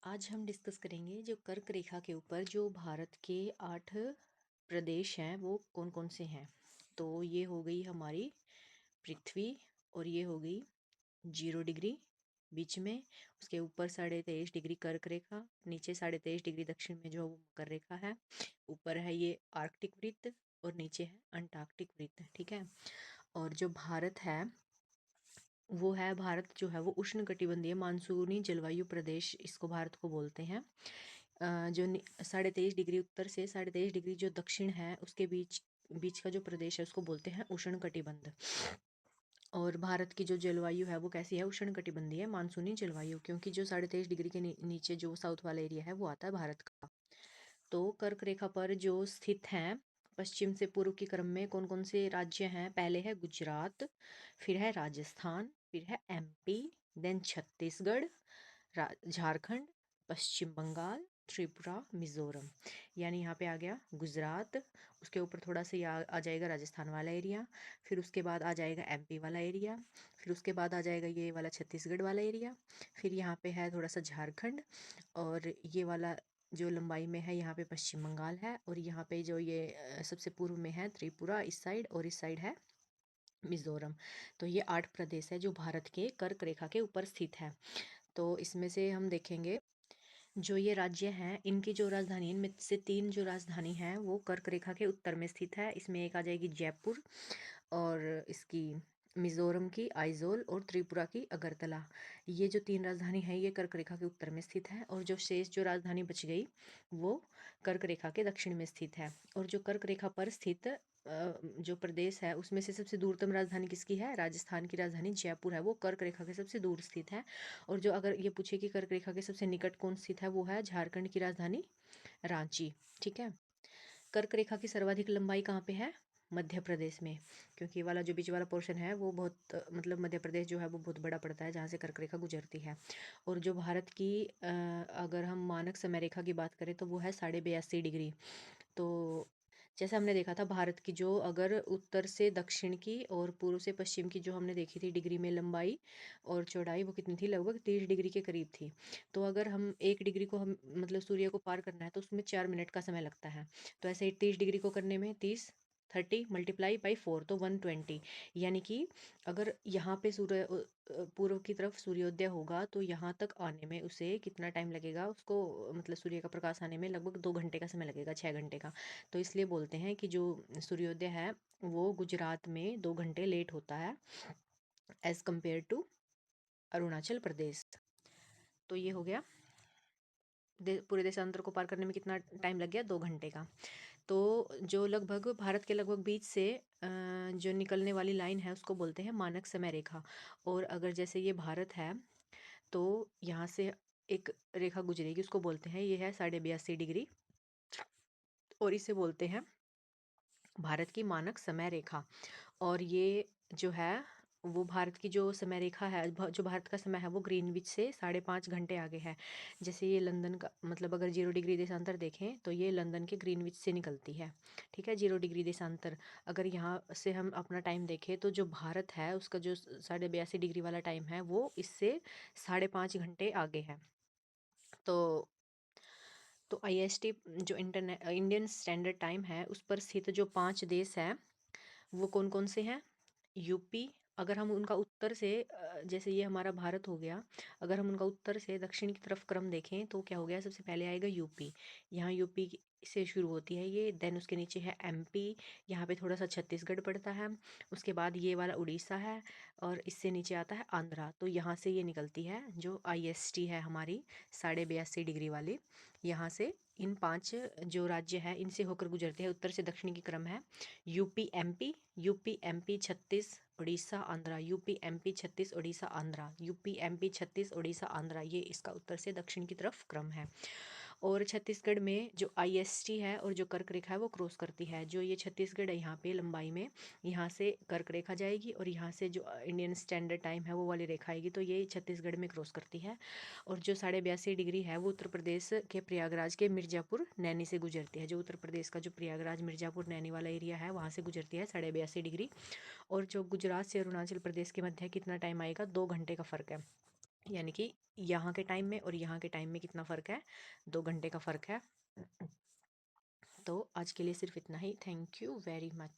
आज हम डिस्कस करेंगे जो कर्क रेखा के ऊपर जो भारत के 8 प्रदेश हैं वो कौन कौन से हैं। तो ये हो गई हमारी पृथ्वी, और ये हो गई 0 डिग्री बीच में, उसके ऊपर 23.5 डिग्री कर्क रेखा, नीचे 23.5 डिग्री दक्षिण में जो वो मकर रेखा है, ऊपर है ये आर्कटिक वृत्त और नीचे है अंटार्कटिक वृत्त। ठीक है। और जो भारत है वो है, भारत जो है वो उष्ण कटिबंधीय मानसूनी जलवायु प्रदेश इसको भारत को बोलते हैं। जो 23.5 डिग्री उत्तर से 23.5 डिग्री जो दक्षिण है उसके बीच बीच का जो प्रदेश है उसको बोलते हैं उष्ण कटिबंध। और भारत की जो जलवायु है वो कैसी है, उष्ण कटिबंधीय मानसूनी जलवायु, क्योंकि जो 23.5 डिग्री के नीचे जो साउथ वाला एरिया है वो आता है भारत का। तो कर्क रेखा पर जो स्थित हैं, पश्चिम से पूर्व के क्रम में कौन कौन से राज्य हैं, पहले है गुजरात, फिर है राजस्थान, फिर है एमपी, देन छत्तीसगढ़, झारखंड, पश्चिम बंगाल, त्रिपुरा, मिजोरम। यानी यहाँ पे आ गया गुजरात, उसके ऊपर थोड़ा सा आ जाएगा राजस्थान वाला एरिया, फिर उसके बाद आ जाएगा एमपी वाला एरिया, फिर उसके बाद आ जाएगा ये वाला छत्तीसगढ़ वाला एरिया, फिर यहाँ पे है थोड़ा सा झारखंड, और ये वाला जो लंबाई में है यहाँ पे पश्चिम बंगाल है, और यहाँ पे जो ये सबसे पूर्व में है त्रिपुरा इस साइड, और इस साइड है मिजोरम। तो ये 8 प्रदेश है जो भारत के कर्क रेखा के ऊपर स्थित है। तो इसमें से हम देखेंगे जो ये राज्य हैं इनकी जो राजधानी, इनमें से 3 जो राजधानी हैं वो कर्क रेखा के उत्तर में स्थित है। इसमें एक आ जाएगी जयपुर, और इसकी मिजोरम की आइजोल, और त्रिपुरा की अगरतला। ये जो 3 राजधानी है ये कर्क रेखा के उत्तर में स्थित है, और जो शेष जो राजधानी बच गई वो कर्क रेखा के दक्षिण में स्थित है। और जो कर्क रेखा पर स्थित जो प्रदेश है उसमें से सबसे दूरतम राजधानी किसकी है, राजस्थान की राजधानी जयपुर है, वो कर्क रेखा के सबसे दूर स्थित है। और जो अगर ये पूछे कि कर्क रेखा के सबसे निकट कौन स्थित है, वो है झारखंड की राजधानी रांची। ठीक है। कर्क रेखा की सर्वाधिक लंबाई कहाँ पे है, मध्य प्रदेश में, क्योंकि ये वाला जो बीच वाला पोर्शन है वो बहुत मतलब मध्य प्रदेश जो है वो बहुत बड़ा पड़ता है जहाँ से कर्क रेखा गुजरती है। और जो भारत की अगर हम मानक समय रेखा की बात करें तो वो है 82.5 डिग्री। तो जैसे हमने देखा था भारत की जो अगर उत्तर से दक्षिण की और पूर्व से पश्चिम की जो हमने देखी थी डिग्री में लंबाई और चौड़ाई, वो कितनी थी, लगभग 30 डिग्री के करीब थी। तो अगर हम 1 डिग्री को हम मतलब सूर्य को पार करना है तो उसमें 4 मिनट का समय लगता है। तो ऐसे ही 30 डिग्री को करने में 30 तो 120, यानी कि अगर यहाँ पे पूर्व की तरफ सूर्योदय होगा तो यहाँ तक आने में उसे कितना टाइम लगेगा, उसको मतलब सूर्य का प्रकाश आने में लगभग 2 घंटे का समय लगेगा, 6 घंटे का। तो इसलिए बोलते हैं कि जो सूर्योदय है वो गुजरात में 2 घंटे लेट होता है as compare to Arunachal Pradesh. तो ये हो गया पूरे देशांतर को पार करने में कितना टाइम लग गया, 2 घंटे का। तो जो लगभग भारत के लगभग बीच से जो निकलने वाली लाइन है उसको बोलते हैं मानक समय रेखा। और अगर जैसे ये भारत है तो यहाँ से एक रेखा गुजरेगी, उसको बोलते हैं, ये है 82.5 डिग्री, और इसे बोलते हैं भारत की मानक समय रेखा। और ये जो है वो भारत की जो समय रेखा है, जो भारत का समय है वो ग्रीनविच से 5.5 घंटे आगे है। जैसे ये लंदन का मतलब अगर 0 डिग्री देशांतर देखें तो ये लंदन के ग्रीनविच से निकलती है। ठीक है, 0 डिग्री देशांतर। अगर यहाँ से हम अपना टाइम देखें तो जो भारत है उसका जो 82.5 डिग्री वाला टाइम है वो इससे 5.5 घंटे आगे है। तो आईएसटी जो इंडियन स्टैंडर्ड टाइम है उस पर स्थित जो 5 देश हैं वो कौन कौन से हैं, यूपी। अगर हम उनका उत्तर से जैसे ये हमारा भारत हो गया, अगर हम उनका उत्तर से दक्षिण की तरफ क्रम देखें तो क्या हो गया, सबसे पहले आएगा यूपी। यहाँ यूपी से शुरू होती है ये, देन उसके नीचे है एमपी, यहाँ पे थोड़ा सा छत्तीसगढ़ पड़ता है, उसके बाद ये वाला उड़ीसा है, और इससे नीचे आता है आंध्रा। तो यहाँ से ये निकलती है जो आईएसटी है हमारी 82.5 डिग्री वाली, यहाँ से इन 5 जो राज्य है इनसे होकर गुजरते हैं, उत्तर से दक्षिण की क्रम है यूपी एमपी छत्तीस उड़ीसा आंध्रा, यूपी एमपी छत्तीस उड़ीसा आंध्रा, यूपी एमपी छत्तीस उड़ीसा आंध्रा, ये इसका उत्तर से दक्षिण की तरफ क्रम है। और छत्तीसगढ़ में जो आईएसटी है और जो कर्क रेखा है वो क्रॉस करती है। जो ये छत्तीसगढ़ है यहाँ पे लंबाई में, यहाँ से कर्क रेखा जाएगी और यहाँ से जो इंडियन स्टैंडर्ड टाइम है वो वाली रेखा आएगी, तो ये छत्तीसगढ़ में क्रॉस करती है। और जो 82.5 डिग्री है वो उत्तर प्रदेश के प्रयागराज के मिर्ज़ापुर नैनी से गुजरती है। जो उत्तर प्रदेश का जो प्रयागराज मिर्ज़ापुर नैनी वाला एरिया है वहाँ से गुजरती है 82.5 डिग्री। और जो गुजरात से अरुणाचल प्रदेश के मध्य कितना टाइम आएगा, 2 घंटे का फ़र्क है। यानी कि यहाँ के टाइम में और यहाँ के टाइम में कितना फ़र्क है, 2 घंटे का फ़र्क है। तो आज के लिए सिर्फ इतना ही। Thank you very much.